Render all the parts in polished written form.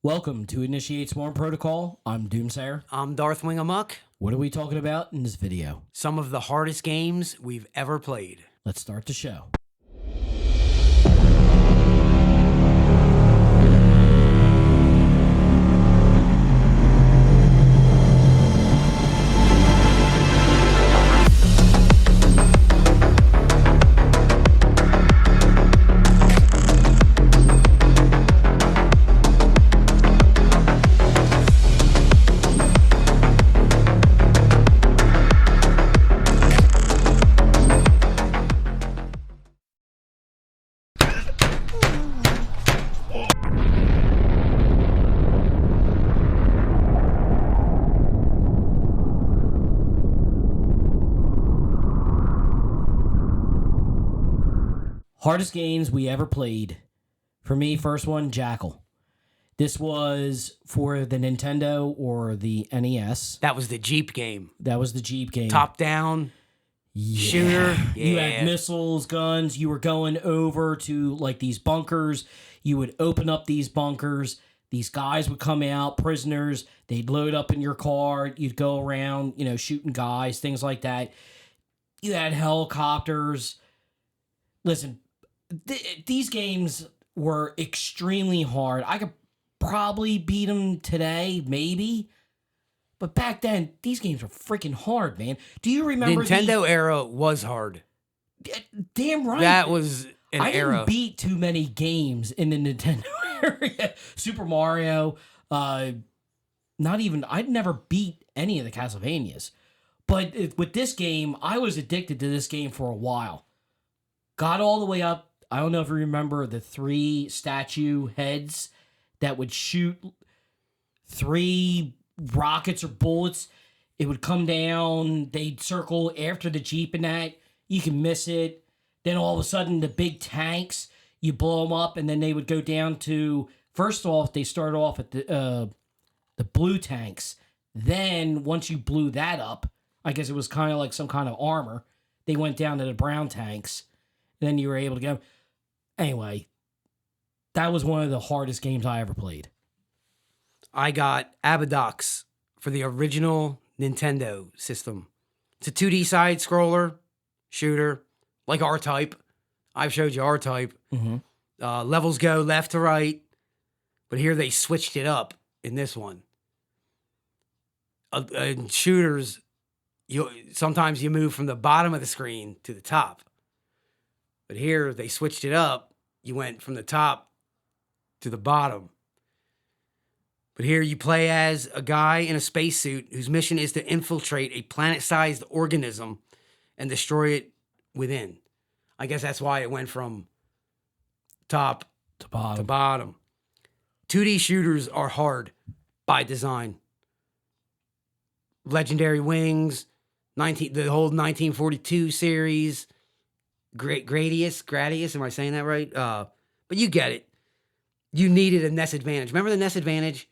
Welcome to Initiate Swarm Protocol. I'm Doomsayer. I'm Darthwing Amok. What are we talking about in this video? Some of the hardest games we've ever played. Let's start the show. Hardest games we ever played. For me, first one, Jackal. This was for the Nintendo or the NES. That was the Jeep game. That was the Jeep game. Top down, Yeah. shooter. You had missiles, guns. You were going over to like these bunkers. You would open up these bunkers. These guys would come out, prisoners. They'd load up in your car. You'd go around, shooting guys, things like that. You had helicopters. Listen, these games were extremely hard. I could probably beat them today, maybe. But back then, these games were freaking hard, man. Do you remember Nintendo era was hard. Damn right. That was an I era. didn't beat too many games in the Nintendo area. Super Mario, I'd never beat any of the Castlevanias. But with this game, I was addicted to this game for a while. Got all the way up. I don't know if you remember the 3 statue heads that would shoot 3 rockets or bullets. It would come down. They'd circle after the Jeep and that. You can miss it. Then all of a sudden, the big tanks, you blow them up, and then they would go down to, first off, they start off at the blue tanks. Then, once you blew that up, I guess it was kind of like some kind of armor, they went down to the brown tanks. And then you were able to go. Anyway, that was one of the hardest games I ever played. I got Abadox for the original Nintendo system. It's a 2D side scroller shooter, like R-Type. I've showed you R-Type. Mm-hmm. Levels go left to right, but here they switched it up in this one. In shooters, sometimes you move from the bottom of the screen to the top. But here, they switched it up. You went from the top to the bottom. But here, you play as a guy in a spacesuit whose mission is to infiltrate a planet-sized organism and destroy it within. I guess that's why it went from top To bottom. to bottom. 2D shooters are hard by design. Legendary Wings, the whole 1942 series... Gradius, am I saying that right? But you get it. You needed a NES Advantage. Remember the NES Advantage?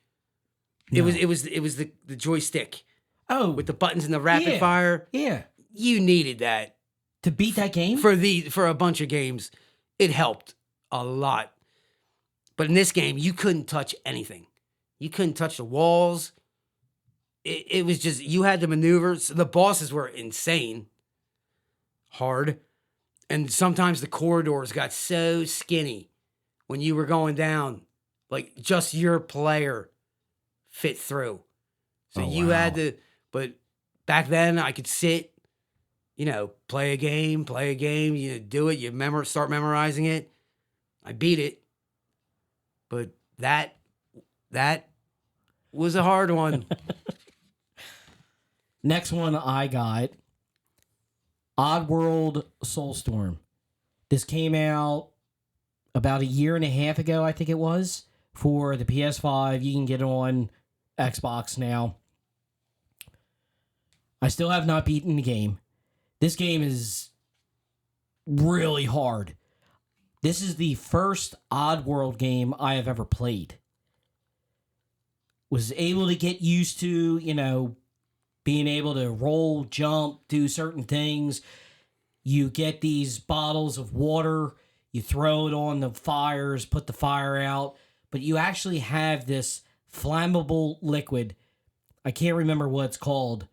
No. It was the joystick. Oh, With the buttons and the rapid fire. Yeah. You needed that. To beat that game? For a bunch of games. It helped a lot. But in this game, you couldn't touch anything. You couldn't touch the walls. It was just, you had to maneuver. So the bosses were insane. Hard. And sometimes the corridors got so skinny when you were going down, like just your player fit through. So you had to, but back then I could sit, play a game, you do it, you start memorizing it. I beat it. But that was a hard one. Next one I got, Oddworld Soulstorm. This came out about a year and a half ago, I think it was, for the PS5. You can get it on Xbox now. I still have not beaten the game. This game is really hard. This is the first Oddworld game I have ever played. Was able to get used to, being able to roll, jump, do certain things. You get these bottles of water, you throw it on the fires, put the fire out, but you actually have this flammable liquid. I can't remember what it's called,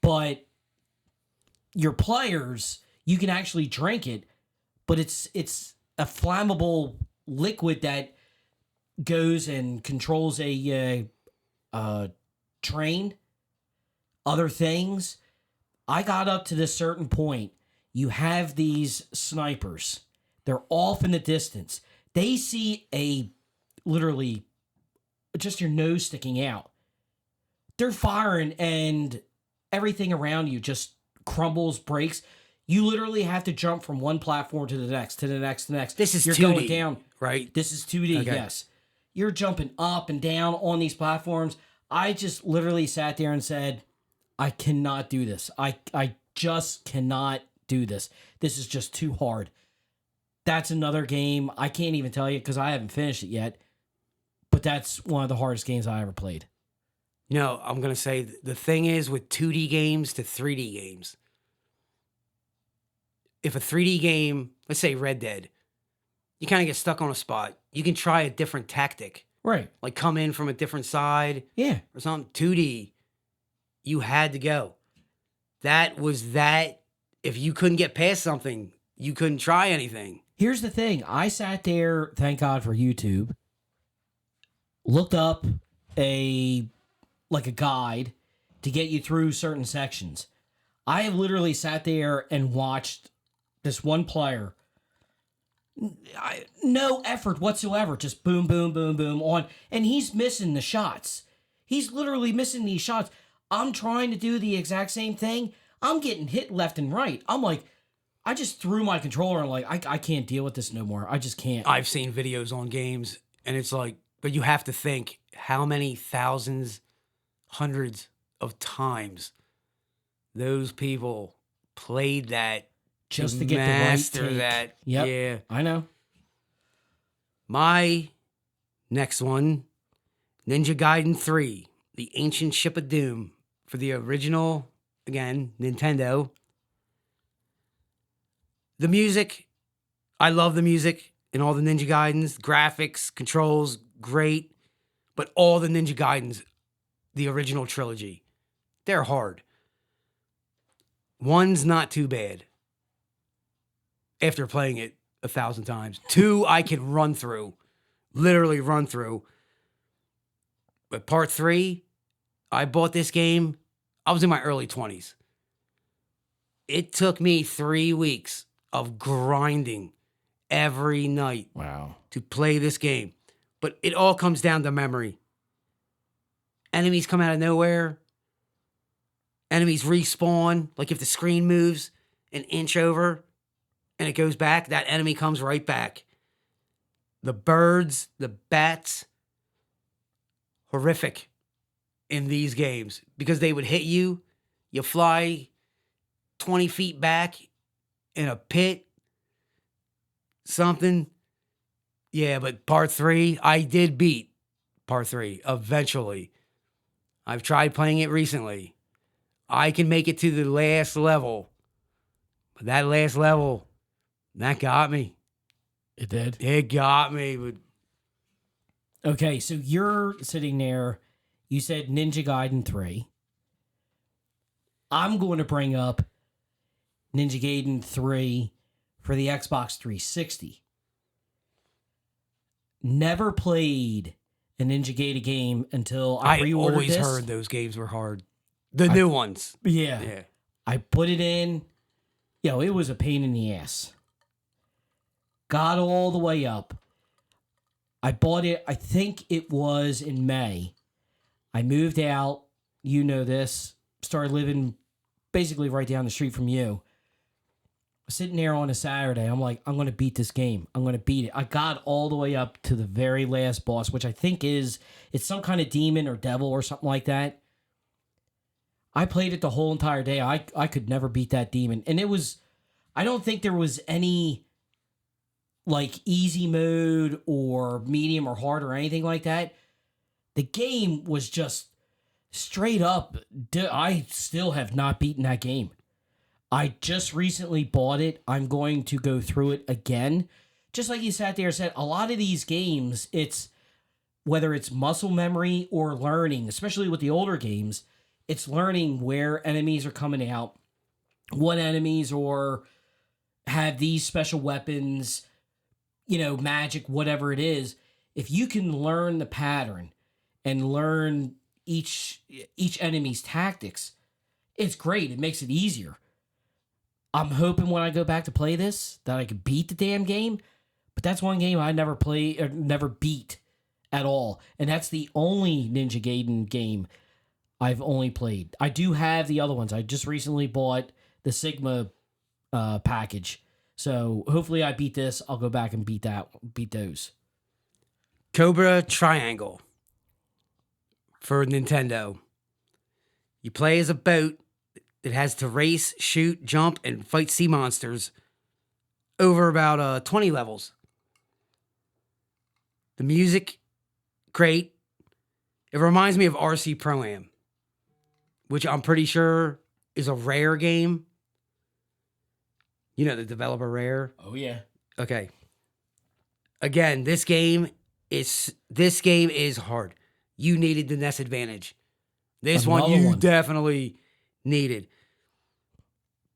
but your players, you can actually drink it, but it's a flammable liquid that goes and controls a train, other things. I got up to this certain point. You have these snipers. They're off in the distance. They see literally just your nose sticking out. They're firing and everything around you just crumbles, breaks. You literally have to jump from one platform to the next, to the next, to the next. This is You're 2D, going down. right? This is 2D, Okay. yes. You're jumping up and down on these platforms. I just literally sat there and said, I cannot do this. I just cannot do this. This is just too hard. That's another game. I can't even tell you because I haven't finished it yet. But that's one of the hardest games I ever played. No, I'm going to say the thing is with 2D games to 3D games. If a 3D game, let's say Red Dead, you kind of get stuck on a spot. You can try a different tactic, Right. like come in from a different side Yeah. or something. 2D, you had to go. That was that. If you couldn't get past something, you couldn't try anything. Here's the thing. I sat there, thank God for YouTube, looked up a guide to get you through certain sections. I have literally sat there and watched this one player, no effort whatsoever, just boom, boom, boom, boom on, and he's missing the shots. He's literally missing these shots. I'm trying to do the exact same thing. I'm getting hit left and right. I'm like, I just threw my controller and I can't deal with this no more. I just can't. I've seen videos on games, and it's like, but you have to think how many thousands, hundreds of times those people played that Just to get the right master take. that. Yep. Yeah. I know. My next one, Ninja Gaiden 3, The Ancient Ship of Doom, for the original, again, Nintendo. The music, I love the music in all the Ninja Gaidens. Graphics, controls, great. But all the Ninja Gaidens, the original trilogy, they're hard. One's not too bad after playing it 1,000 times. 2, I can run through, literally run through. But part 3, I bought this game, I was in my early 20s. It took me 3 weeks of grinding every night Wow. to play this game. But it all comes down to memory. Enemies come out of nowhere. Enemies respawn. Like if the screen moves an inch over and it goes back, that enemy comes right back. The birds, the bats, horrific in these games because they would hit you. You fly 20 feet back in a pit, something. Yeah, but part 3, I did beat part 3 eventually. I've tried playing it recently. I can make it to the last level. But that last level, that got me. It did. It got me. But Okay, so you're sitting there. You said Ninja Gaiden 3. I'm going to bring up Ninja Gaiden 3 for the Xbox 360. Never played a Ninja Gaiden game until I I reordered always this. heard those games were hard. The new ones. Yeah. Yeah. I put it in. It was a pain in the ass. Got all the way up. I bought it, I think it was in May. I moved out. You know this. Started living basically right down the street from you. Sitting there on a Saturday, I'm like, I'm going to beat this game. I'm going to beat it. I got all the way up to the very last boss, which I think it's some kind of demon or devil or something like that. I played it the whole entire day. I could never beat that demon. And I don't think there was any like easy mode or medium or hard or anything like that. The game was just straight up. I still have not beaten that game. I just recently bought it. I'm going to go through it again just like you sat there and said, a lot of these games, it's whether it's muscle memory or learning, especially with the older games, it's learning where enemies are coming out, what enemies or have these special weapons, magic, whatever it is. If you can learn the pattern and learn each enemy's tactics, it's great. It makes it easier. I'm hoping when I go back to play this that I could beat the damn game, but that's one game I never play or never beat at all, and that's the only Ninja Gaiden game I've only played. I do have the other ones. I just recently bought the Sigma package, so hopefully I beat this. I'll go back and beat those. Cobra Triangle for Nintendo. You play as a boat that has to race, shoot, jump, and fight sea monsters over about 20 levels. The music, great. It reminds me of RC Pro-Am, which I'm pretty sure is a Rare game. You know the developer Rare? Oh, yeah. Okay. Again, this game is hard. You needed the NES Advantage. This Another one you one. definitely needed.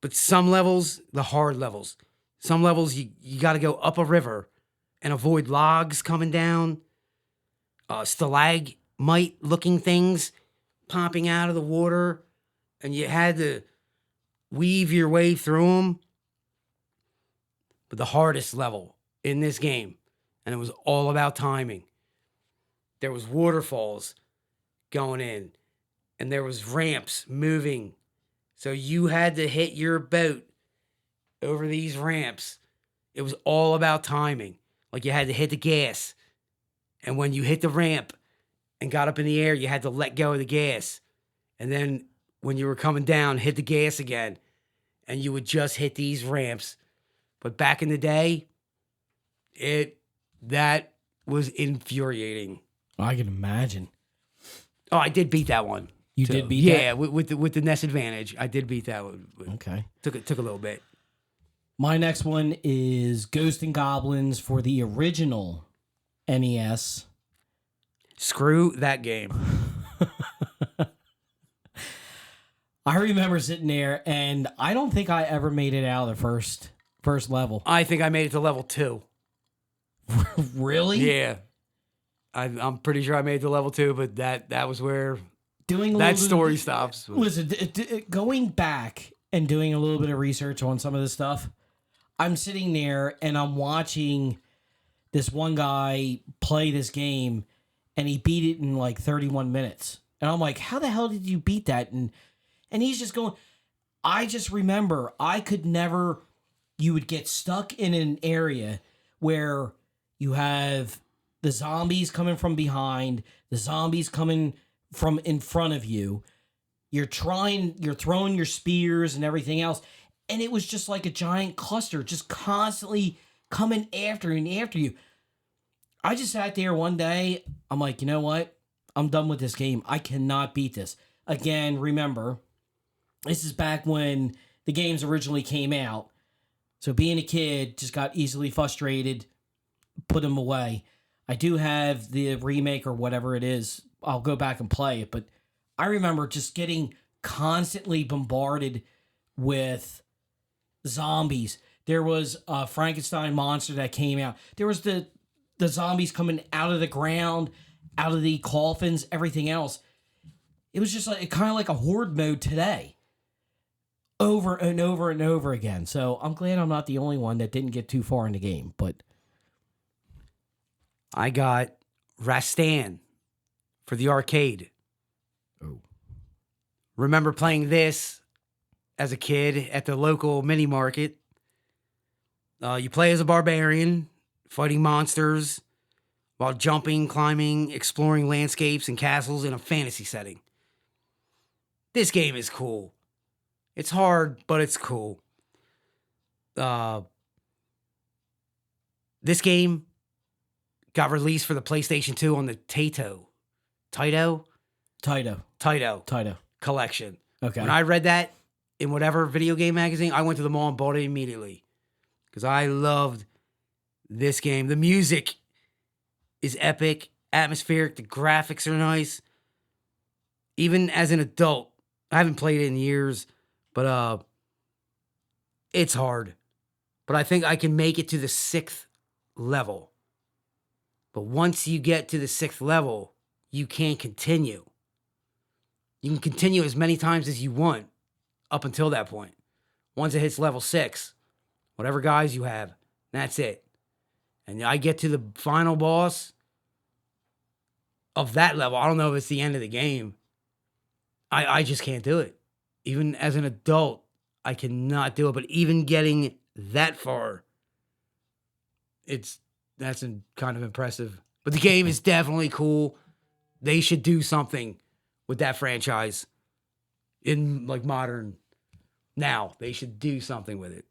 But some levels, the hard levels, some levels you got to go up a river and avoid logs coming down, stalagmite looking things popping out of the water, and you had to weave your way through them. But the hardest level in this game, and it was all about timing. There was waterfalls going in, and there was ramps moving. So you had to hit your boat over these ramps. It was all about timing. Like you had to hit the gas. And when you hit the ramp and got up in the air, you had to let go of the gas. And then when you were coming down, hit the gas again. And you would just hit these ramps. But back in the day, that was infuriating. I can imagine. Oh, I did beat that one. You too. did beat yeah, that? with the NES Advantage, I did beat that one. Okay. Took a little bit. My next one is Ghost and Goblins for the original NES. Screw that game. I remember sitting there, and I don't think I ever made it out of the first level. I think I made it to level 2. Really? Yeah. I'm pretty sure I made it to level 2, but that was where Doing a that little bit story of, stops. Listen, going back and doing a little bit of research on some of this stuff, I'm sitting there and I'm watching this one guy play this game, and he beat it in like 31 minutes. And I'm like, how the hell did you beat that? And he's just going, I just remember you would get stuck in an area where you have the zombies coming from behind, the zombies coming from in front of you. You're throwing your spears and everything else. And it was just like a giant cluster, just constantly coming after you. I just sat there one day. I'm like, you know what? I'm done with this game. I cannot beat this. Again, remember, this is back when the games originally came out. So being a kid, just got easily frustrated, put them away. I do have the remake or whatever it is. I'll go back and play it. But I remember just getting constantly bombarded with zombies. There was a Frankenstein monster that came out. There was the zombies coming out of the ground, out of the coffins, everything else. It was just like kind of like a horde mode today. Over and over and over again. So I'm glad I'm not the only one that didn't get too far in the game. But I got Rastan for the arcade. Oh. Remember playing this as a kid at the local mini market. You play as a barbarian, fighting monsters while jumping, climbing, exploring landscapes and castles in a fantasy setting. This game is cool. It's hard, but it's cool. This game got released for the PlayStation 2 on the Taito collection. Okay. When I read that in whatever video game magazine, I went to the mall and bought it immediately because I loved this game. The music is epic, atmospheric. The graphics are nice. Even as an adult, I haven't played it in years, but it's hard. But I think I can make it to the 6th level. But once you get to the 6th level, you can't continue. You can continue as many times as you want up until that point. Once it hits level 6, whatever guys you have, that's it. And I get to the final boss of that level. I don't know if it's the end of the game. I just can't do it. Even as an adult, I cannot do it. But even getting that far, that's kind of impressive. But the game is definitely cool. They should do something with that franchise in like modern now. They should do something with it.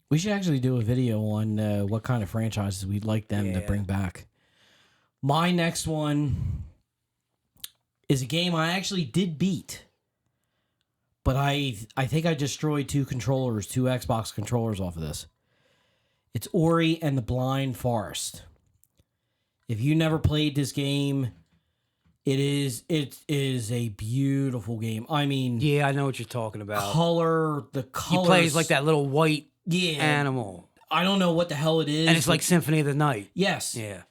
We should actually do a video on what kind of franchises we'd like them to bring back. My next one is a game I actually did beat, but I think I destroyed two Xbox controllers off of this. It's Ori and the Blind Forest. If you never played this game, it is a beautiful game. I mean, yeah, I know what you're talking about. The colors. He plays like that little white animal. I don't know what the hell it is. And it's like Symphony of the Night. Yes. Yeah.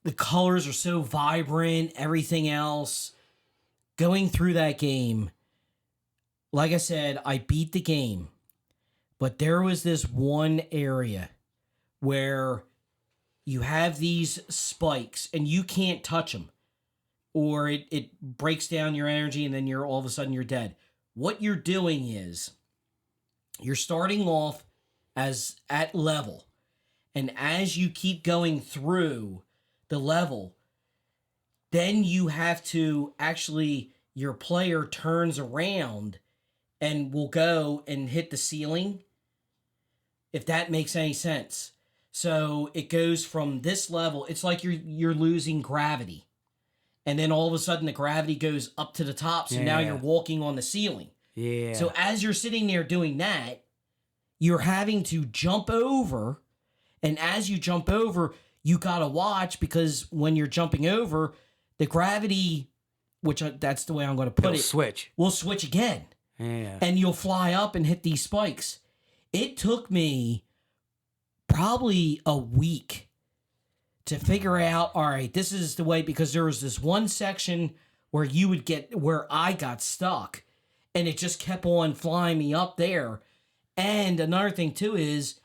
The colors are so vibrant, everything else. Going through that game, like I said, I beat the game. But there was this one area where you have these spikes and you can't touch them. Or it breaks down your energy and then all of a sudden you're dead. What you're doing is you're starting off at level. And as you keep going through the level, then you have to your player turns around and will go and hit the ceiling, if that makes any sense. So it goes from this level, it's like you're losing gravity. And then all of a sudden the gravity goes up to the top, so now you're walking on the ceiling. Yeah. So as you're sitting there doing that, you're having to jump over, and as you jump over, you gotta watch, because when you're jumping over, the gravity, that's the way I'm going to put it, will switch again. Yeah. And you'll fly up and hit these spikes. It took me probably a week to figure out, all right, this is the way, because there was this one section where where I got stuck, and it just kept on flying me up there. And another thing too is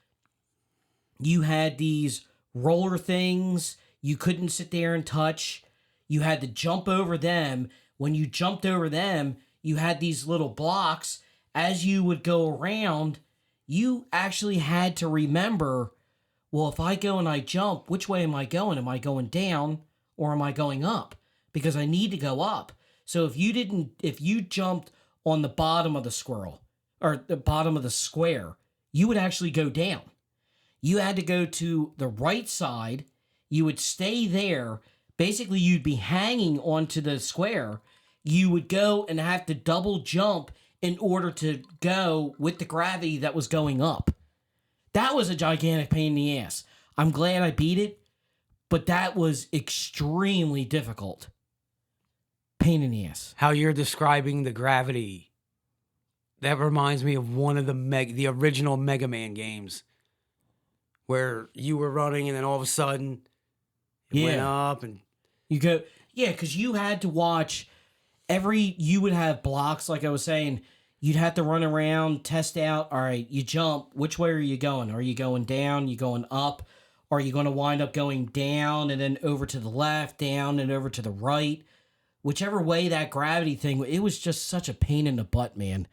you had these roller things you couldn't sit there and touch. You had to jump over them. When you jumped over them, you had these little blocks. As you would go around, you actually had to remember, well, if I go and I jump, which way am I going? Am I going down or am I going up? Because I need to go up. So if you jumped on the bottom of the squirrel or the bottom of the square, you would actually go down. You had to go to the right side. You would stay there. Basically, you'd be hanging onto the square. You would go and have to double jump in order to go with the gravity that was going up. That was a gigantic pain in the ass. I'm glad I beat it, but that was extremely difficult. Pain in the ass. How you're describing the gravity, that reminds me of one of the original Mega Man games, where you were running and then all of a sudden it went up and you go, because you had to watch you would have blocks, like I was saying. You'd have to run around, test out, all right, you jump, which way are you going? Are you going down? You going up? Are you going to wind up going down and then over to the left, down and over to the right? Whichever way that gravity thing, it was just such a pain in the butt, man.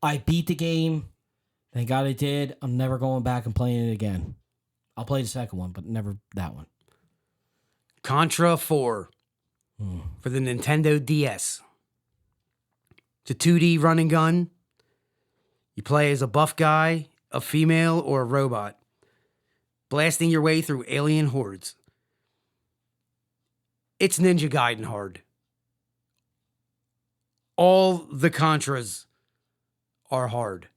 I beat the game. Thank God I did. I'm never going back and playing it again. I'll play the second one, but never that one. Contra 4 for the Nintendo DS. It's a 2D run and gun. You play as a buff guy, a female, or a robot, blasting your way through alien hordes. It's Ninja Gaiden hard. All the Contras are hard.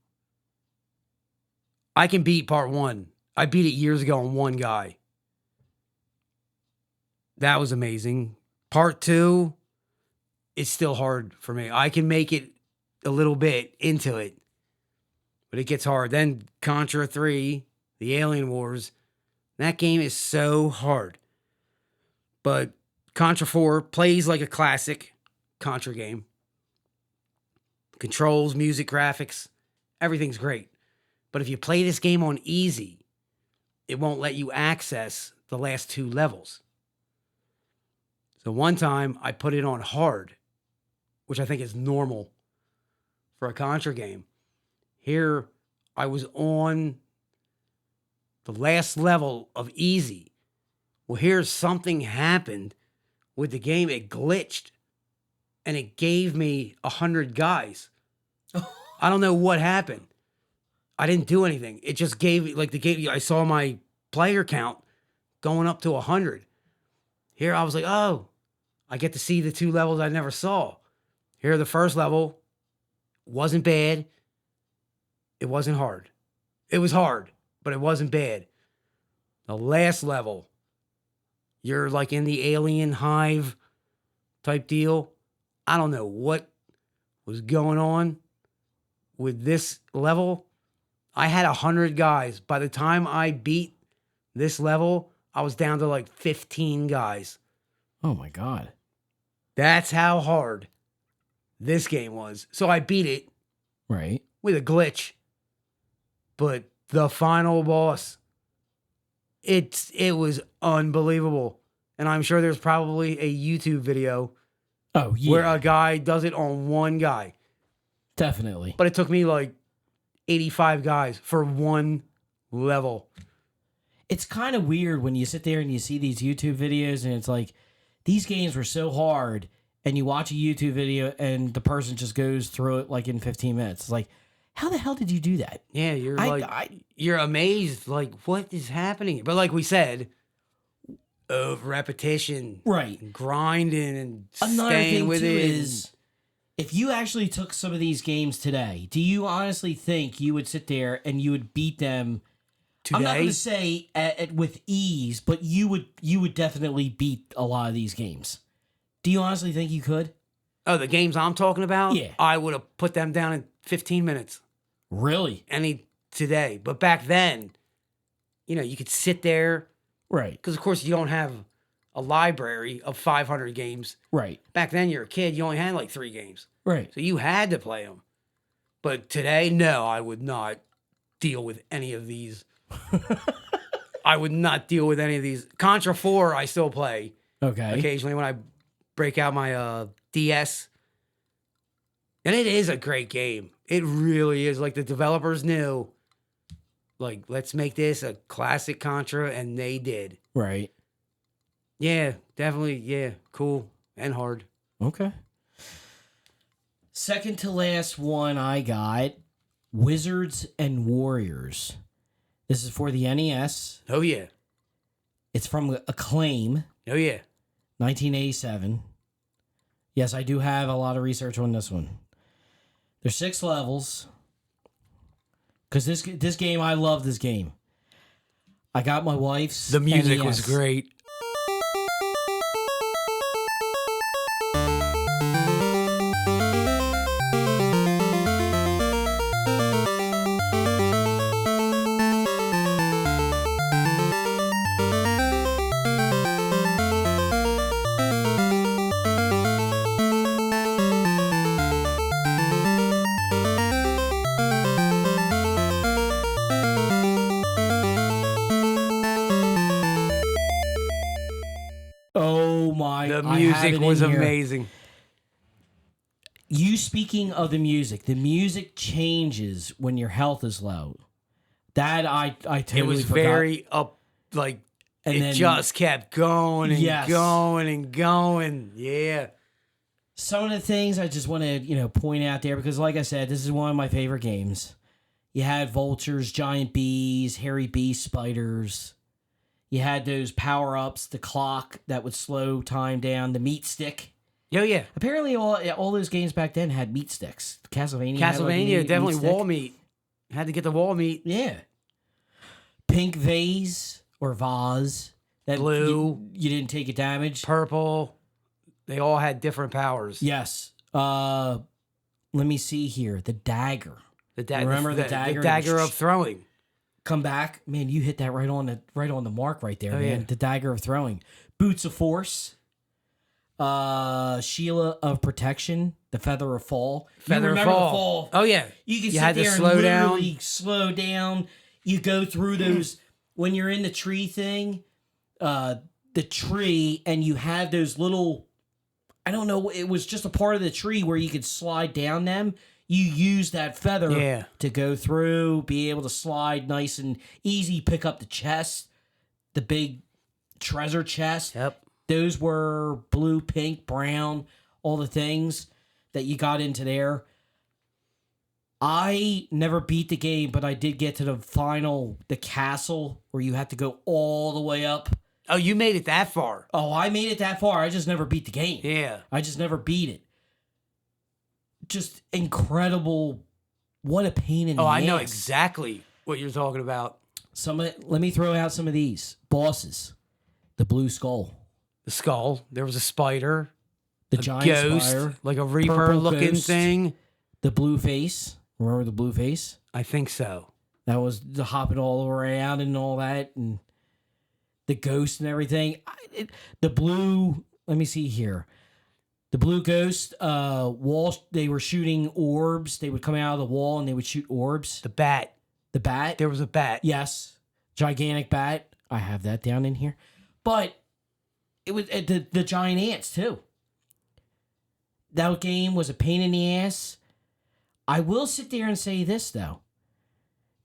I can beat part 1 I beat it years ago on one guy. That was amazing. Part 2 is still hard for me. I can make it a little bit into it, but it gets hard. Then Contra 3, the Alien Wars, that game is so hard. But Contra 4 plays like a classic Contra game. Controls, music, graphics, everything's great. But if you play this game on easy, it won't let you access the last 2 levels. So one time I put it on hard, which I think is normal for a Contra game. Here I was on the last level of easy. Well, here's something happened with the game. It glitched and it gave me 100 guys. I don't know what happened. I didn't do anything. It just gave like the game. I saw my player count going up to 100. Here I was like, oh, I get to see the 2 levels I never saw. Here, the first level wasn't bad. It wasn't hard. It was hard, but it wasn't bad. The last level, you're like in the alien hive type deal. I don't know what was going on with this level. I had 100 guys. By the time I beat this level, I was down to like 15 guys. Oh my God. That's how hard this game was. So I beat it Right. with a glitch. But the final boss, it was unbelievable. And I'm sure there's probably a YouTube video Oh, yeah. where a guy does it on one guy. Definitely. But it took me like 85 guys for one level. It's kind of weird when you sit there and you see these YouTube videos and it's like, these games were so hard, and you watch a YouTube video and the person just goes through it like in 15 minutes. It's like, how the hell did you do that? Yeah, you're amazed, like, what is happening? But like we said, of repetition, Right. grinding, and Another staying thing with too it. is, if you actually took some of these games today, do you honestly think you would sit there and you would beat them? I'm not going Today? to say with ease, but you would definitely beat a lot of these games. Do you honestly think you could? Oh, the games I'm talking about? Yeah. I would have put them down in 15 minutes. Really? Today. But back then, you could sit there. Right. Because, of course, you don't have a library of 500 games. Right. Back then, you're a kid. You only had like 3 games. Right. So you had to play them. But today, no, I would not deal with any of these. I would not deal with any of these. Contra 4, I still play Okay. occasionally when I break out my DS. And it is a great game. It really is. Like, the developers knew, like, let's make this a classic Contra, and they did. Right. Yeah, definitely. Yeah, cool and hard. Okay. Second to last one I got, Wizards and Warriors. This is for the NES. Oh, yeah. It's from Acclaim, Oh, yeah. 1987. Yes, I do have a lot of research on this one. There's 6 levels. Because this game, I love this game. I got my wife's The music NES. was great. Oh my! The I have music it was in here. amazing. You speaking of the music changes when your health is low. That I totally It was forgot. very up, like, And it then- just kept going and Yes. going and going. Yeah. Some of the things I just want to point out there because, like I said, this is one of my favorite games. You had vultures, giant bees, hairy bee spiders. You had those power ups, the clock that would slow time down, the meat stick. Oh, yeah. Apparently, all those games back then had meat sticks. Castlevania, had like a Castlevania, meat definitely stick. wall meat. Had to get the wall meat. Yeah. pink vase or vase that Blue. you didn't take a damage. Purple. They all had different powers. Yes. Let me see here. The dagger. Remember the dagger? The dagger of throwing. Come back, man. You hit that right on the mark right there, Oh, man. yeah. The dagger of throwing. Boots of force. Sheila of protection. The feather of fall. Feather you of remember fall. the fall? Oh yeah. You can You sit had to there slow and down. literally slow down. You go through those when you're in the tree thing, the tree, and you have those little. I don't know. It was just a part of the tree where you could slide down them. You use that feather Yeah. to go through, be able to slide nice and easy, pick up the chest, the big treasure chest. Yep. Those were blue, pink, brown, all the things that you got into there. I never beat the game, but I did get to the castle where you had to go all the way up. Oh, you made it that far. Oh, I made it that far. I just never beat the game. Yeah. I just never beat it. Just incredible. What a pain in the ass. I know exactly what you're talking about. Let me throw out some of these. Bosses. The blue skull. The skull. There was a spider. The a giant ghost, spire. like a reaper purple looking ghost. thing. The blue face. Remember the blue face? I think so. That was the hopping all around and all that. And the ghost and everything. The blue, let me see here. The blue ghost, wall, they were shooting orbs. They would come out of the wall and they would shoot orbs. The bat. The bat? There was a bat. Yes. Gigantic bat. I have that down in here. But it was the giant ants too. That game was a pain in the ass. I will sit there and say this though.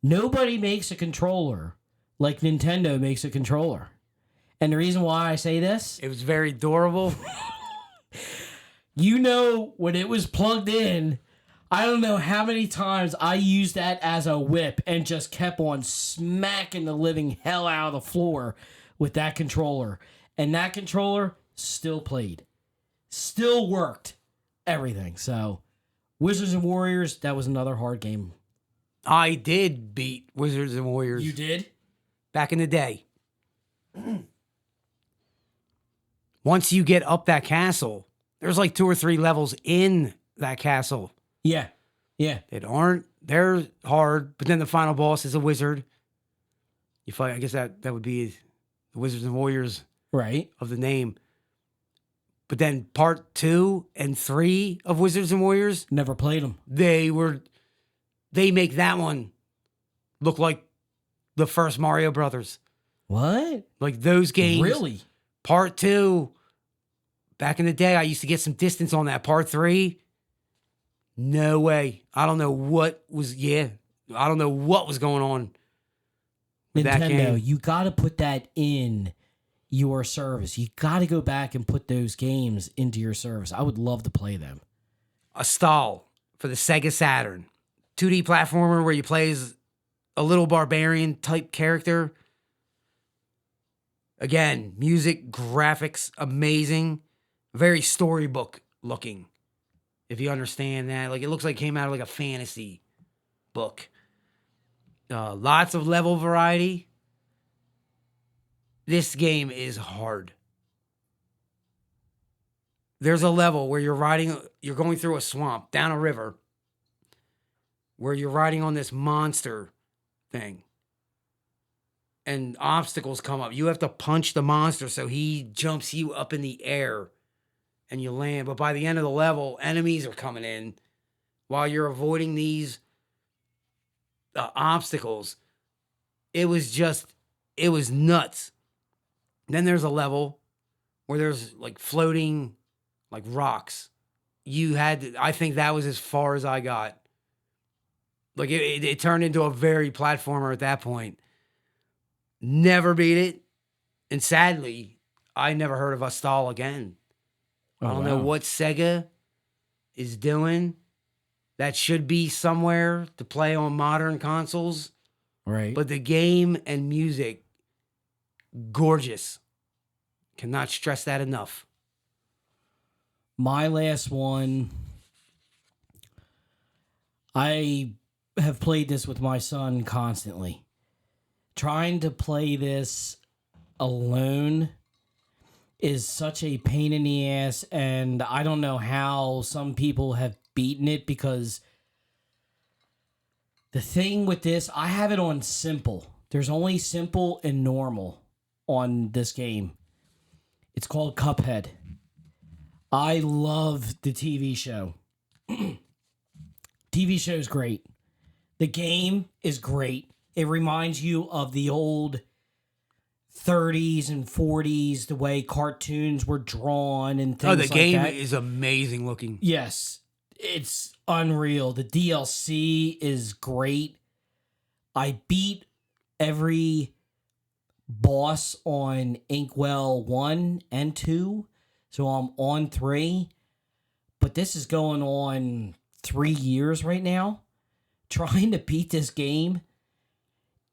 Nobody makes a controller like Nintendo makes a controller. And the reason why I say this, It was very durable. you know, when it was plugged in, I don't know how many times I used that as a whip and just kept on smacking the living hell out of the floor with that controller. And that controller still played. Still worked. Everything. So, Wizards and Warriors, that was another hard game. I did beat Wizards and Warriors You did? back in the day. Once you get up that castle, there's like 2 or 3 levels in that castle. Yeah. Yeah. They're hard, but then the final boss is a wizard. You fight, I guess that would be the Wizards and Warriors Right. of the name. But then part 2 and 3 of Wizards and Warriors, Never played them. they make that one look like the first Mario Brothers. What? Like those games. Really? Part 2, back in the day, I used to get some distance on that. Part 3, no way. I don't know what was going on with that Nintendo, game. you got to put that in your service. You got to go back and put those games into your service. I would love to play them. A stall for the Sega Saturn. 2D platformer where you play as a little barbarian type character. Again, music, graphics, amazing. Very storybook looking. If you understand that. Like it looks like it came out of like a fantasy book. Lots of level variety. This game is hard. There's a level where you're going through a swamp, down a river, where you're riding on this monster thing. And obstacles come up. You have to punch the monster so he jumps you up in the air and you land. But by the end of the level, enemies are coming in while you're avoiding these obstacles. It was nuts. Then there's a level where there's like floating like rocks. I think that was as far as I got. Like it turned into a very platformer at that point. Never beat it. And sadly, I never heard of a stall again. Oh, I don't know what Sega is doing. That should be somewhere to play on modern consoles. Right. But the game and music, gorgeous. Cannot stress that enough. My last one, I have played this with my son constantly. Trying to play this alone is such a pain in the ass, and I don't know how some people have beaten it because the thing with this, I have it on simple. There's only simple and normal on this game. It's called Cuphead. I love the TV show. TV show is great. The game is great. It reminds you of the old 30s and 40s, the way cartoons were drawn and things Oh, the like game that. is amazing looking. Yes, it's unreal. The DLC is great. I beat every boss on Inkwell 1 and 2, so I'm on 3. But this is going on 3 years right now. Trying to beat this game,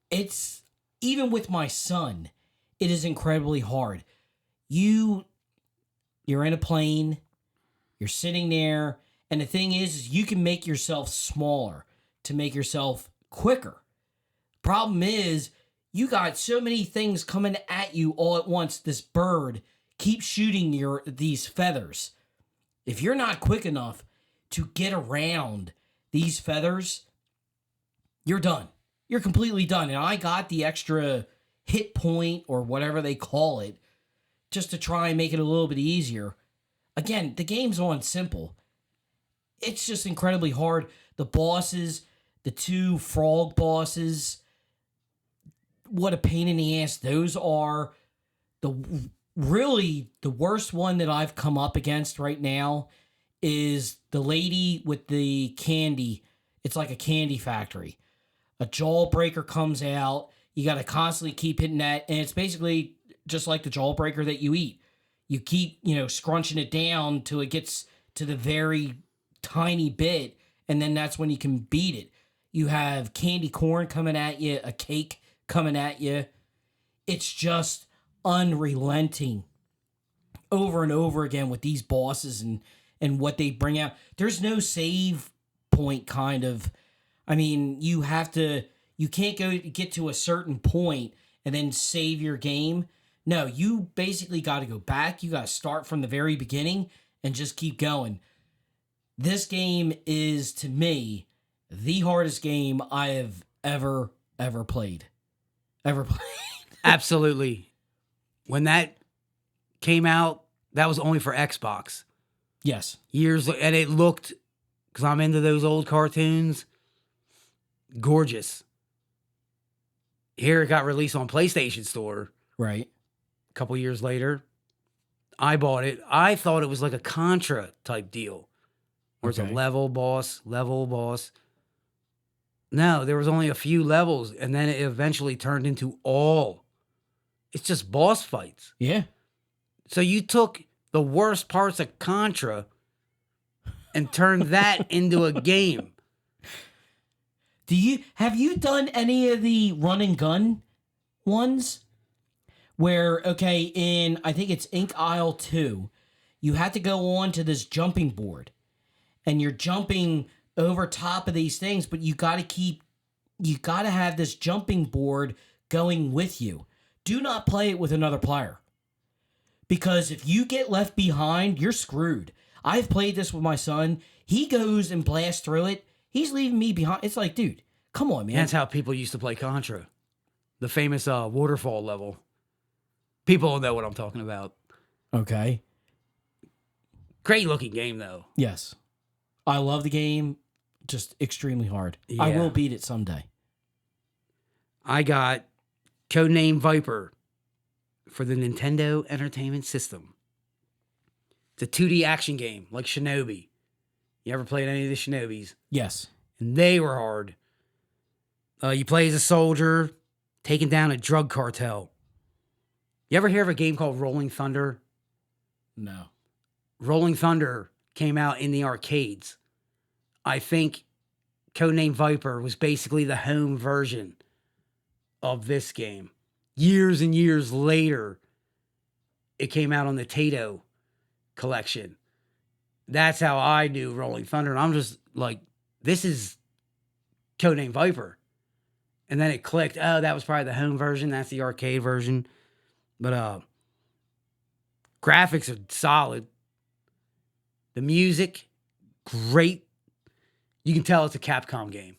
it's, even with my son, it is incredibly hard. You're in a plane, you're sitting there, and the thing is you can make yourself smaller to make yourself quicker. Problem is, you got so many things coming at you all at once. This bird keeps shooting these feathers. If you're not quick enough to get around these feathers, you're done. You're completely done. And I got the extra hit point or whatever they call it just to try and make it a little bit easier. Again, the game's on simple. It's just incredibly hard. The bosses, the 2 frog bosses, what a pain in the ass those are. Really, the worst one that I've come up against right now is the lady with the candy. It's like a candy factory. A jawbreaker comes out. You got to constantly keep hitting that. And it's basically just like the jawbreaker that you eat. You keep, scrunching it down till it gets to the very tiny bit. And then that's when you can beat it. You have candy corn coming at you, a cake coming at you. It's just unrelenting over and over again with these bosses and what they bring out. There's no save point kind of. I mean, you can't get to a certain point and then save your game. No, you basically got to go back. You got to start from the very beginning and just keep going. This game is, to me, the hardest game I have ever played. Ever played. Absolutely. When that came out, that was only for Xbox. Yes. And it looked, because I'm into those old cartoons, gorgeous. Here it got released on PlayStation Store. Right. A couple years later, I bought it. I thought it was like a Contra type deal, where it's a level boss. No, there was only a few levels, and then it eventually turned into it's just boss fights. Yeah. So you took the worst parts of Contra and turned that into a game. Have you done any of the run and gun ones? Where, in, I think it's Ink Isle 2, you have to go on to this jumping board. And you're jumping over top of these things, but you got to have this jumping board going with you. Do not play it with another player. Because if you get left behind, you're screwed. I've played this with my son. He goes and blasts through it. He's leaving me behind. It's like, dude, come on, man. That's how people used to play Contra. The famous waterfall level. People will know what I'm talking about. Okay. Great looking game, though. Yes. I love the game. Just extremely hard. Yeah. I will beat it someday. I got Codename Viper for the Nintendo Entertainment System. It's a 2D action game, like Shinobi. You ever played any of the Shinobis? Yes. And they were hard. You play as a soldier taking down a drug cartel. You ever hear of a game called Rolling Thunder? No. Rolling Thunder came out in the arcades. I think Codename Viper was basically the home version of this game. Years and years later, it came out on the Tato collection. That's how I knew Rolling Thunder. And I'm just like, this is Codename Viper. And then it clicked. Oh, that was probably the home version. That's the arcade version. But graphics are solid. The music, great. You can tell it's a Capcom game.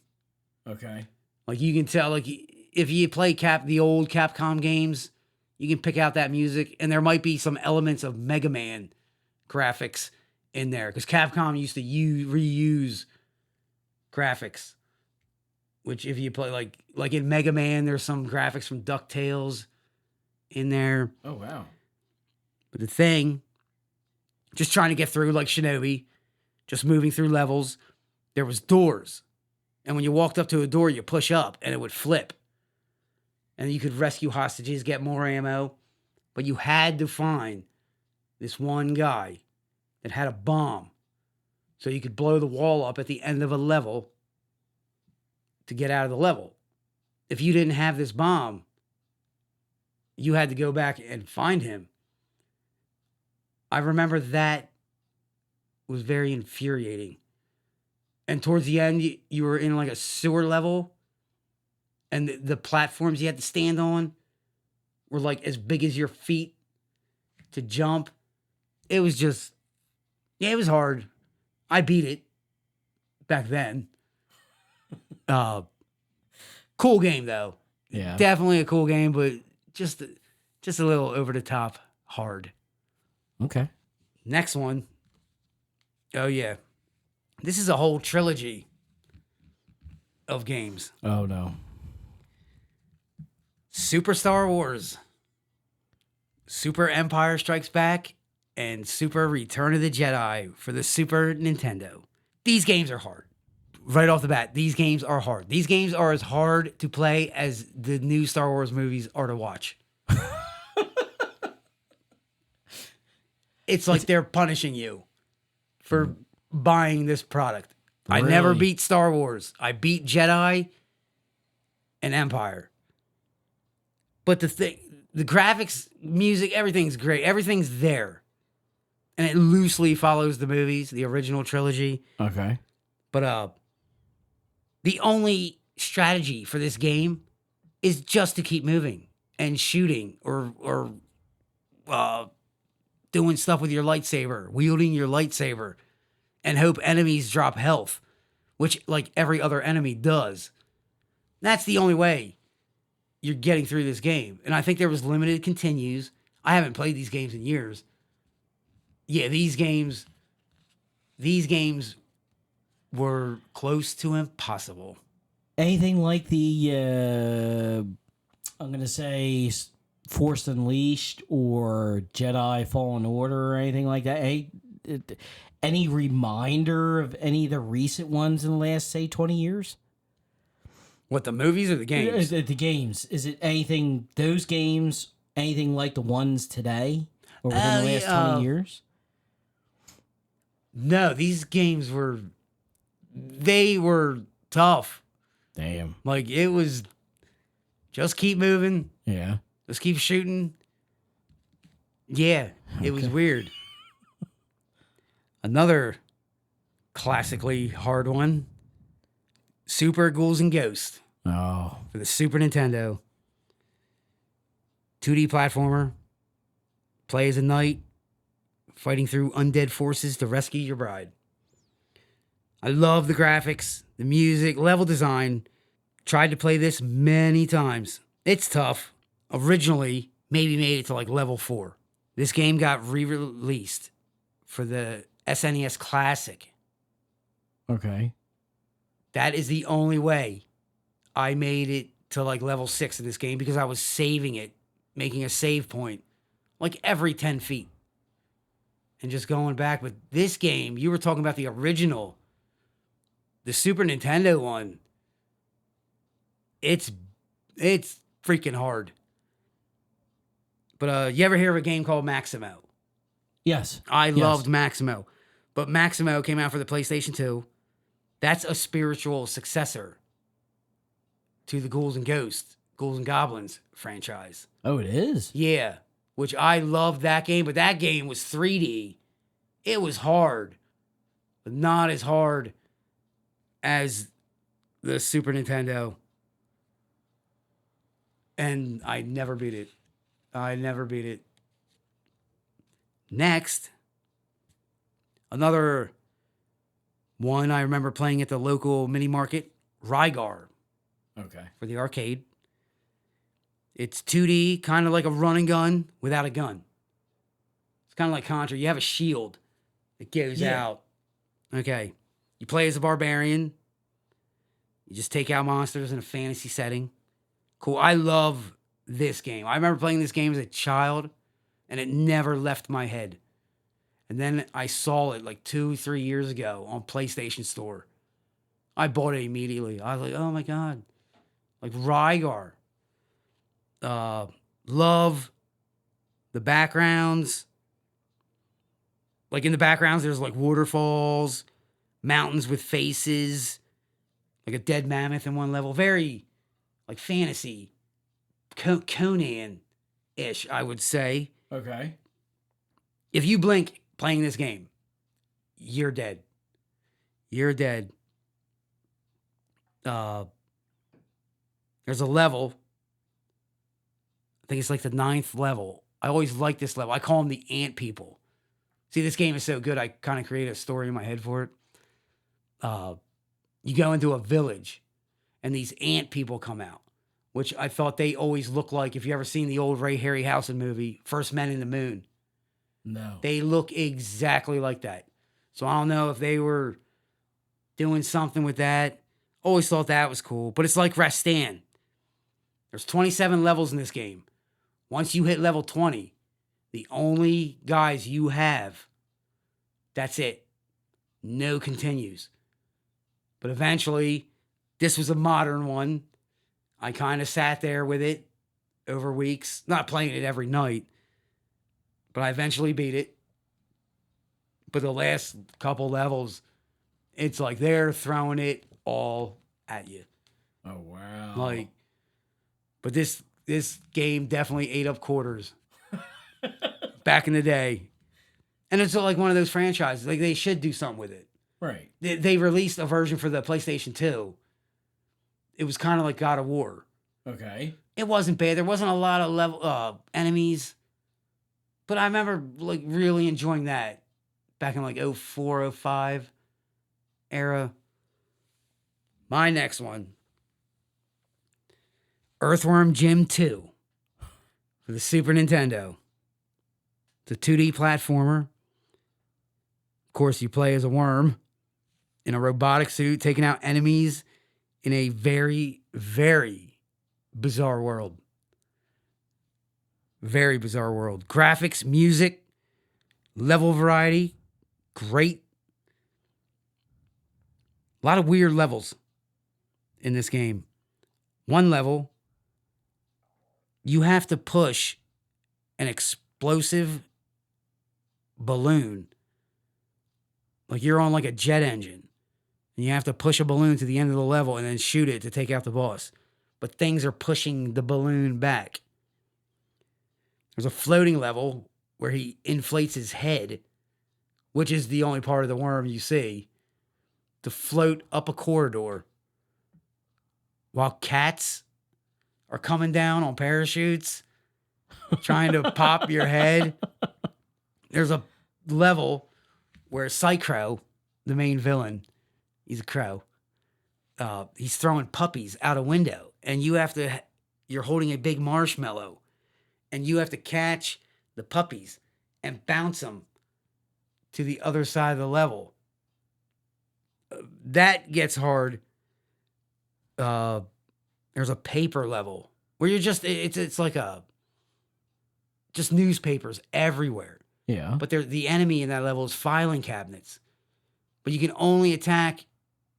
Okay. Like you can tell, like if you play the old Capcom games, you can pick out that music, and there might be some elements of Mega Man graphics in there because Capcom used to reuse graphics. Which if you play like in Mega Man, there's some graphics from DuckTales in there. Oh wow. But the thing, just trying to get through like Shinobi, just moving through levels, there was doors. And when you walked up to a door, you push up and it would flip. And you could rescue hostages, get more ammo. But you had to find this one guy that had a bomb. So you could blow the wall up at the end of a level to get out of the level. If you didn't have this bomb, you had to go back and find him. I remember that was very infuriating. And towards the end, you were in like a sewer level, and the platforms you had to stand on were like as big as your feet to jump. It was just, yeah, it was hard. I beat it back then. Cool game though. Yeah. Definitely a cool game, but just a little over the top hard. Okay. Next one. Oh yeah. This is a whole trilogy of games. Oh no. Super Star Wars, Super Empire Strikes Back, and Super Return of the Jedi for the Super Nintendo. These games are hard. Right off the bat, these games are hard. These games are as hard to play as the new Star Wars movies are to watch. It's like they're punishing you for buying this product. I never Really? beat Star Wars. I beat Jedi and Empire. But the graphics, music, everything's great. Everything's there. And it loosely follows the movies, the original trilogy. Okay. But the only strategy for this game is just to keep moving and shooting or doing stuff with your lightsaber, wielding your lightsaber, and hope enemies drop health, which like every other enemy does. That's the only way you're getting through this game. And I think there was limited continues. I haven't played these games in years. Yeah, these games were close to impossible. Anything like the I'm gonna say Force Unleashed or Jedi Fallen Order or anything like that? Any reminder of any of the recent ones in the last, say, 20 years? What, the movies or the games? The games. Is it anything, those games, anything like the ones today or within the last 20 years? No, these games they were tough. Damn. Like, it was just keep moving, Yeah. just keep shooting. Yeah, it was weird. Another classically hard one, Super Ghouls and Ghosts Oh. for the Super Nintendo. 2D platformer. Play as a knight, fighting through undead forces to rescue your bride. I love the graphics, the music, level design. Tried to play this many times. It's tough. Originally, maybe made it to like level 4. This game got re-released for the SNES Classic. Okay. That is the only way I made it to like level 6 of this game because I was saving it, making a save point like every 10 feet and just going back. But this game, you were talking about the original, the Super Nintendo one. It's freaking hard. But you ever hear of a game called Maximo? Yes. I loved Maximo. But Maximo came out for the PlayStation 2. That's a spiritual successor to the Ghouls and Ghosts, Ghouls and Goblins franchise. Oh, it is? Yeah, which I loved that game, but that game was 3D. It was hard, but not as hard as the Super Nintendo. And I never beat it. Next, another one I remember playing at the local mini market, Rygar Okay. for the arcade. It's 2D, kind of like a run and gun without a gun. It's kind of like Contra. You have a shield that goes out. Okay. You play as a barbarian. You just take out monsters in a fantasy setting. Cool. I love this game. I remember playing this game as a child, and it never left my head. And then I saw it like 2-3 years ago on PlayStation Store. I bought it immediately. I was like, oh my God. Like Rygar. Love the backgrounds. Like in the backgrounds, there's like waterfalls, mountains with faces, like a dead mammoth in one level. Very like fantasy, Conan-ish, I would say. Okay. If you blink playing this game, you're dead. You're dead. There's a level. I think it's like the 9th level. I always like this level. I call them the ant people. See, this game is so good, I kind of create a story in my head for it. You go into a village, and these ant people come out, which I thought they always look like, if you ever seen the old Ray Harryhausen movie, First Men in the Moon. No. They look exactly like that. So I don't know if they were doing something with that. Always thought that was cool. But it's like Rastan. There's 27 levels in this game. Once you hit level 20, the only guys you have, that's it. No continues. But eventually, this was a modern one. I kind of sat there with it over weeks. Not playing it every night. But I eventually beat it. But the last couple levels, it's like they're throwing it all at you. Oh, wow. Like, but this game definitely ate up quarters back in the day. And it's like one of those franchises. Like, they should do something with it. Right. They released a version for the PlayStation 2. It was kind of like God of War. Okay. It wasn't bad. There wasn't a lot of enemies. But I remember like really enjoying that back in like 04, 05 era. My next one. Earthworm Jim 2 for the Super Nintendo. It's a 2D platformer. Of course, you play as a worm in a robotic suit, taking out enemies in a very, very bizarre world. Very bizarre world. Graphics, music, level variety, great. A lot of weird levels in this game. One level, you have to push an explosive balloon. Like you're on like a jet engine. And you have to push a balloon to the end of the level and then shoot it to take out the boss. But things are pushing the balloon back. There's a floating level where he inflates his head, which is the only part of the worm you see, to float up a corridor while cats are coming down on parachutes trying to pop your head. There's a level where Psychro, the main villain, he's a crow, he's throwing puppies out a window, and you're holding a big marshmallow, and you have to catch the puppies and bounce them to the other side of the level. That gets hard. There's a paper level where you're just, it's like just newspapers everywhere. Yeah. But the enemy in that level is filing cabinets. But you can only attack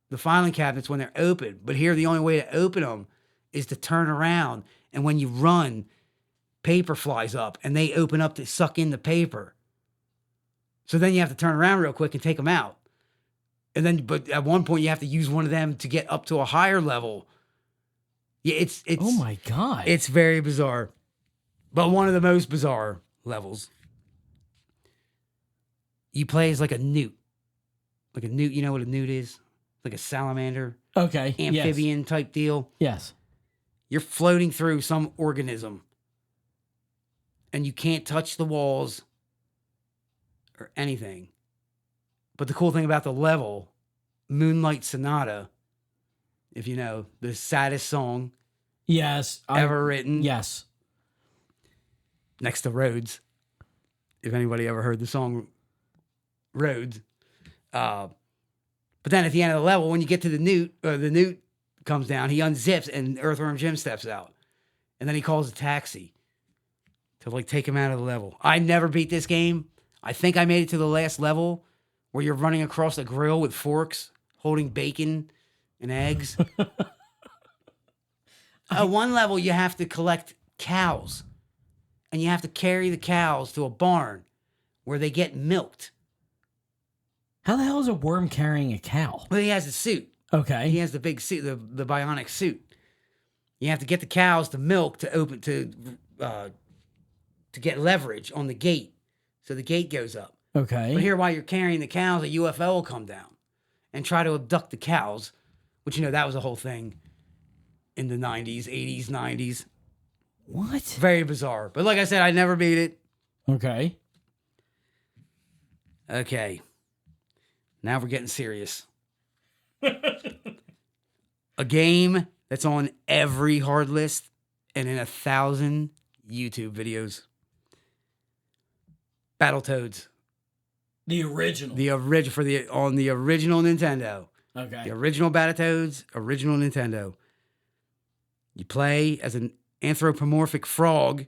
the filing cabinets when they're open. But here, the only way to open them is to turn around. And when you run, paper flies up and they open up to suck in the paper. So then you have to turn around real quick and take them out. And then, but at one point you have to use one of them to get up to a higher level. Yeah, it's oh my God. It's very bizarre. But one of the most bizarre levels. You play as like a newt. Like a newt, you know what a newt is? Like a salamander. Okay. Amphibian type deal. Yes. You're floating through some organism and you can't touch the walls or anything. But the cool thing about the level, Moonlight Sonata, if you know, the saddest song Yes. ever written. Yes. Next to Roads. If anybody ever heard the song Roads. But then at the end of the level, when you get to the newt comes down, he unzips and Earthworm Jim steps out. And then he calls a taxi to like take him out of the level. I never beat this game. I think I made it to the last level where you're running across a grill with forks, holding bacon and eggs. One level, you have to collect cows. And you have to carry the cows to a barn where they get milked. How the hell is a worm carrying a cow? Well, he has a suit. Okay. He has the big suit, the bionic suit. You have to get the cows to milk to get leverage on the gate, so the gate goes up. Okay. But here, while you're carrying the cows, a UFO will come down and try to abduct the cows, which that was a whole thing in the 90s, 80s, 90s. What? Very bizarre. But like I said, I never beat it. Okay. Okay. Now we're getting serious. A game that's on every hard list and in 1,000 YouTube videos. Battletoads. The original. On the original Nintendo. Okay. The original Battletoads, original Nintendo. You play as an anthropomorphic frog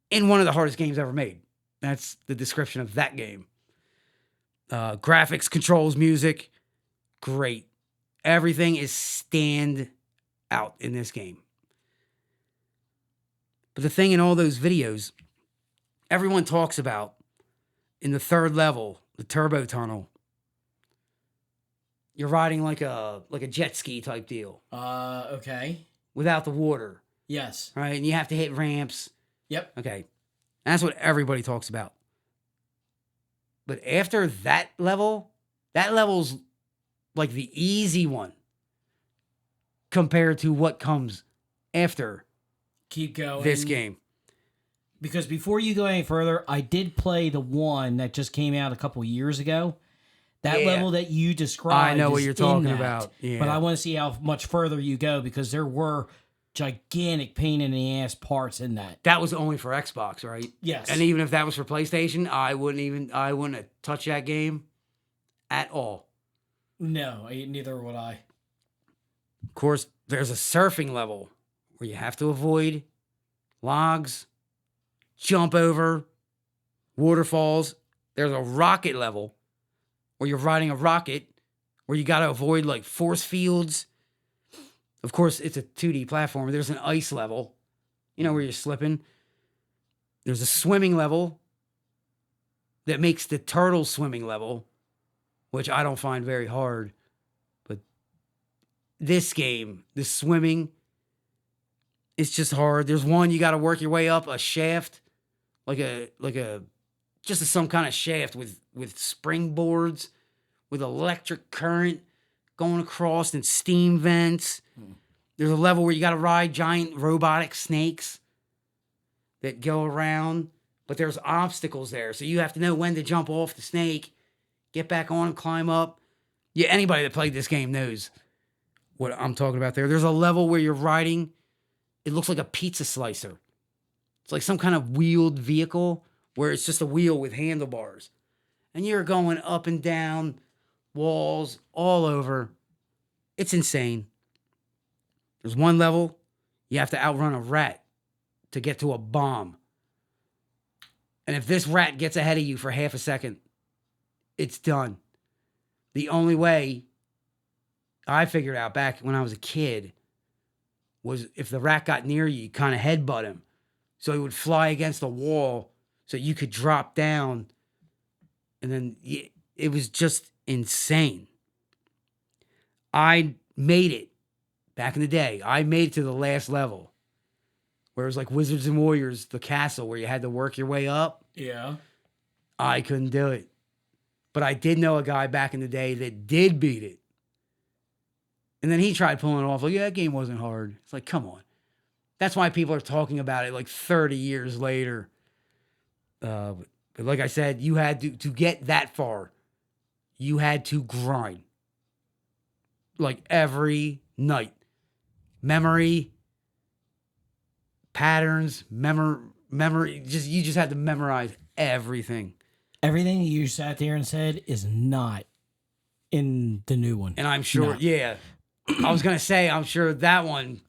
in one of the hardest games ever made. That's the description of that game. Graphics, controls, music, great. Everything is stand out in this game. But the thing in all those videos, everyone talks about in the third level, the turbo tunnel, you're riding like a jet ski type deal. Okay. Without the water. Yes. Right? And you have to hit ramps. Yep. Okay. That's what everybody talks about. But after that level's like the easy one compared to what comes after Keep going. this game. Because before you go any further, I did play the one that just came out a couple years ago. That level that you described. I know what is you're in talking that. about. Yeah. But I want to see how much further you go because there were gigantic pain in the ass parts in that. That was only for Xbox, right? Yes. And even if that was for PlayStation, I wouldn't have touched that game at all. No, neither would I. Of course, there's a surfing level where you have to avoid logs, jump over waterfalls. There's a rocket level where you're riding a rocket where you got to avoid like force fields. Of course, it's a 2D platform. There's an ice level, where you're slipping. There's a swimming level that makes the turtle swimming level, which I don't find very hard. But this game, the swimming, it's just hard. There's one you got to work your way up a shaft, just some kind of shaft with springboards, with electric current going across and steam vents. There's a level where you got to ride giant robotic snakes that go around, but there's obstacles there. So you have to know when to jump off the snake, get back on and climb up. Yeah, anybody that played this game knows what I'm talking about there. There's a level where you're riding, it looks like a pizza slicer. It's like some kind of wheeled vehicle where it's just a wheel with handlebars. And you're going up and down walls all over. It's insane. There's one level, you have to outrun a rat to get to a bomb. And if this rat gets ahead of you for half a second, it's done. The only way I figured out back when I was a kid was if the rat got near you, you kind of headbutt him. So he would fly against the wall so you could drop down. And then it was just insane. I made it back in the day. I made it to the last level where it was like Wizards and Warriors, the castle where you had to work your way up. Yeah. I couldn't do it. But I did know a guy back in the day that did beat it. And then he tried pulling it off. Like, yeah, that game wasn't hard. It's like, come on. That's why people are talking about it like 30 years later. But like I said, you had to get that far. You had to grind. Like every night. Memory, patterns, memory. You just had to memorize everything. Everything you sat there and said is not in the new one. And I'm sure, No. yeah. I was going to say, I'm sure that one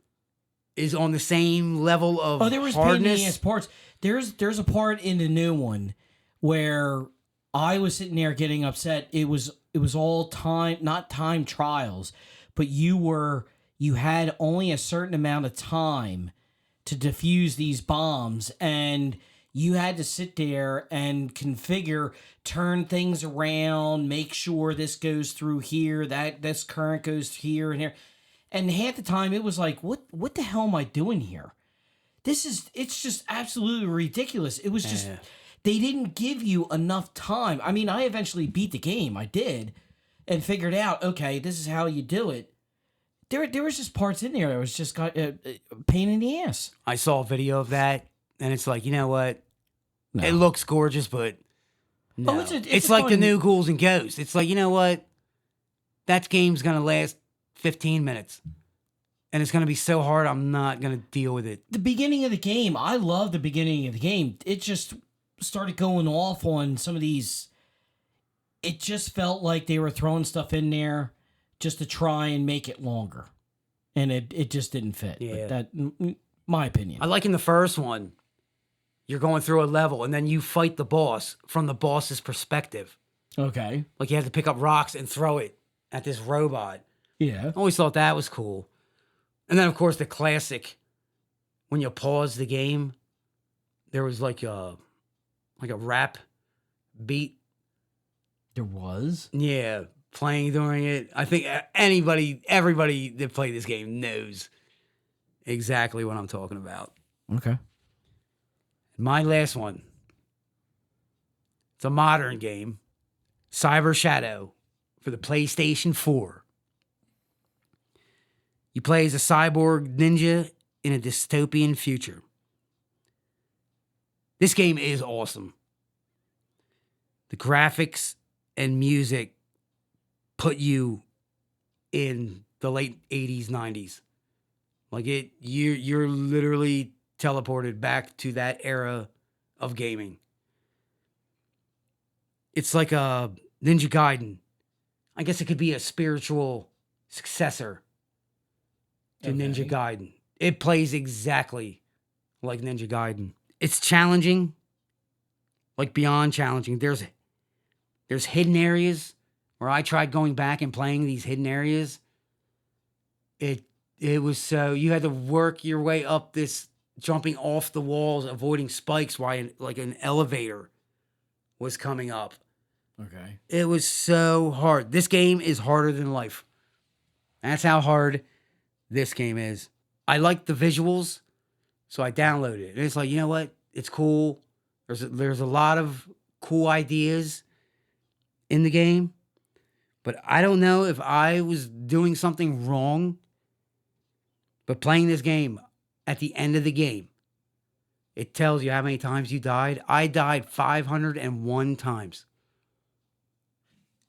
is on the same level of Oh, there was pain in the hardness. ass parts. There's a part in the new one where I was sitting there getting upset. It was all time, not time trials, but you had only a certain amount of time to defuse these bombs, and you had to sit there and configure, turn things around, make sure this goes through here, that this current goes here and here. And half the time it was like, what the hell am I doing here? It's just absolutely ridiculous. It was just, they didn't give you enough time. I mean, I eventually beat the game. I did. And figured out, okay, this is how you do it. There was just parts in there that was just got pain in the ass. I saw a video of that, and it's like, you know what? No. It looks gorgeous, but no. It's like the fun- new Ghouls and Ghosts. It's like, you know what? That game's going to last 15 minutes. And it's going to be so hard, I'm not going to deal with it. The beginning of the game, I love the beginning of the game. It just started going off on some of these. It just felt like they were throwing stuff in there just to try and make it longer. And it just didn't fit. Yeah. But my opinion. I like in the first one, you're going through a level, and then you fight the boss from the boss's perspective. Okay. Like you have to pick up rocks and throw it at this robot. Yeah. I always thought that was cool. And then, of course, the classic, when you pause the game, there was like a rap beat. There was? Yeah, playing during it. I think everybody that played this game knows exactly what I'm talking about. Okay. My last one. It's a modern game. Cyber Shadow for the PlayStation 4. You play as a cyborg ninja in a dystopian future. This game is awesome. The graphics and music put you in the late 80s, 90s. Like you're literally teleported back to that era of gaming. It's like a Ninja Gaiden. I guess it could be a spiritual successor to Ninja Gaiden. It plays exactly like Ninja Gaiden. It's challenging, like beyond challenging. There's hidden areas where I tried going back and playing these hidden areas. It was so you had to work your way up this, jumping off the walls, avoiding spikes while like an elevator was coming up. Okay. It was so hard. This game is harder than life. That's how hard this game is. I like the visuals, so I downloaded it. And it's like, you know what? It's cool. There's a lot of cool ideas in the game, but I don't know if I was doing something wrong. But playing this game, at the end of the game, it tells you how many times you died. I died 501 times.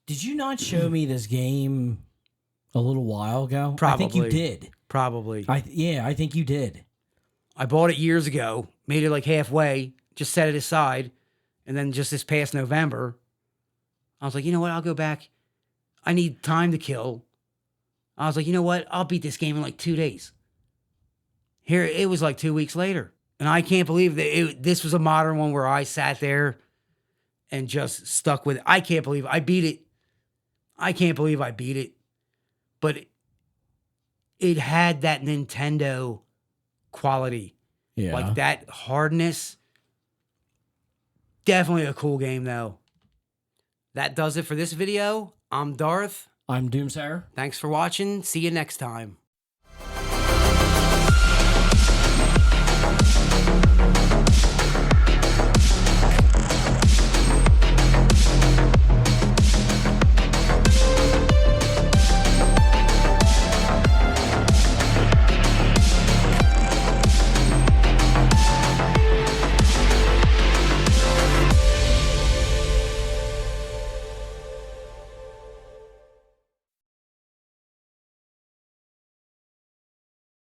Did you not show me this game a little while ago? Probably. I think you did. Probably. I think you did. I bought it years ago, made it like halfway, just set it aside, and then just this past November, I was like, you know what? I'll go back. I need time to kill. I was like, you know what? I'll beat this game in like 2 days. Here, it was like 2 weeks later. And I can't believe that this was a modern one where I sat there and just stuck with it. I can't believe I beat it. I can't believe I beat it. But it had that Nintendo quality. Yeah. Like that hardness. Definitely a cool game, though. That does it for this video. I'm Darth. I'm Doomsayer. Thanks for watching. See you next time.